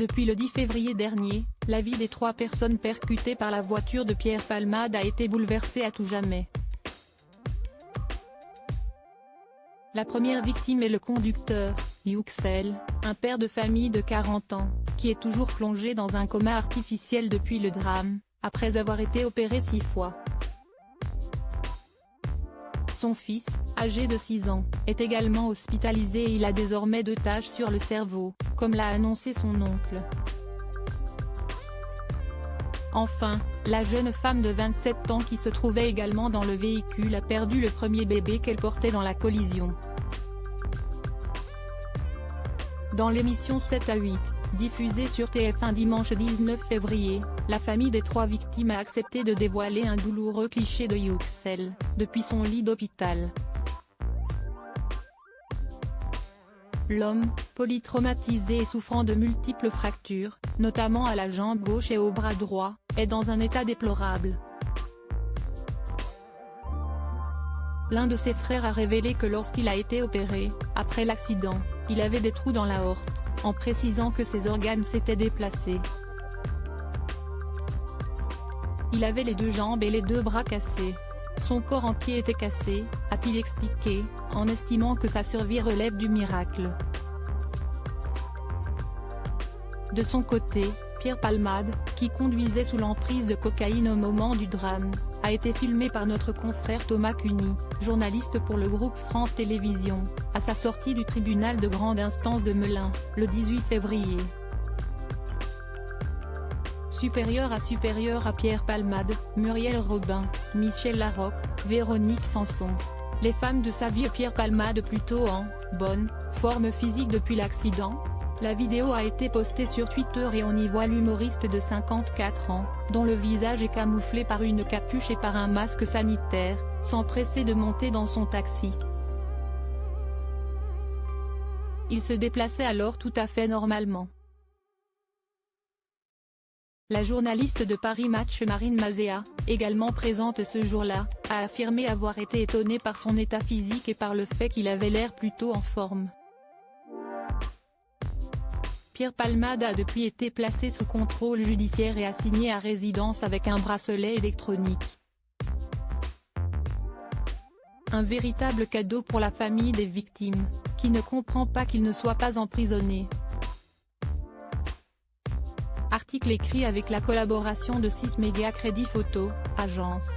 Depuis le 10 février dernier, la vie des 3 personnes percutées par la voiture de Pierre Palmade a été bouleversée à tout jamais. La première victime est le conducteur, Yüksel, un père de famille de 40 ans, qui est toujours plongé dans un coma artificiel depuis le drame, après avoir été opéré 6 fois. Son fils, âgé de 6 ans, est également hospitalisé et il a désormais 2 taches sur le cerveau, comme l'a annoncé son oncle. Enfin, la jeune femme de 27 ans qui se trouvait également dans le véhicule a perdu le premier bébé qu'elle portait dans la collision. Dans l'émission 7 à 8, diffusée sur TF1 dimanche 19 février, la famille des 3 victimes a accepté de dévoiler un douloureux cliché de Yüksel, depuis son lit d'hôpital. L'homme, polytraumatisé et souffrant de multiples fractures, notamment à la jambe gauche et au bras droit, est dans un état déplorable. L'un de ses frères a révélé que lorsqu'il a été opéré, après l'accident, il avait des trous dans l'aorte, en précisant que ses organes s'étaient déplacés. Il avait les 2 jambes et les 2 bras cassés. Son corps entier était cassé, a-t-il expliqué, en estimant que sa survie relève du miracle. De son côté, Pierre Palmade, qui conduisait sous l'emprise de cocaïne au moment du drame, a été filmé par notre confrère Thomas Cuny, journaliste pour le groupe France Télévisions, à sa sortie du tribunal de grande instance de Melun, le 18 février. Supérieur à Pierre Palmade, Muriel Robin, Michel Larocque, Véronique Sanson. Les femmes de sa vie. Pierre Palmade plutôt en bonne forme physique depuis l'accident. La vidéo a été postée sur Twitter et on y voit l'humoriste de 54 ans, dont le visage est camouflé par une capuche et par un masque sanitaire, s'empresser de monter dans son taxi. Il se déplaçait alors tout à fait normalement. La journaliste de Paris Match Marine Mazéa, également présente ce jour-là, a affirmé avoir été étonnée par son état physique et par le fait qu'il avait l'air plutôt en forme. Pierre Palmade a depuis été placé sous contrôle judiciaire et assigné à résidence avec un bracelet électronique. Un véritable cadeau pour la famille des victimes, qui ne comprend pas qu'il ne soit pas emprisonné. Article écrit avec la collaboration de 6 médias Crédit Photo, agence.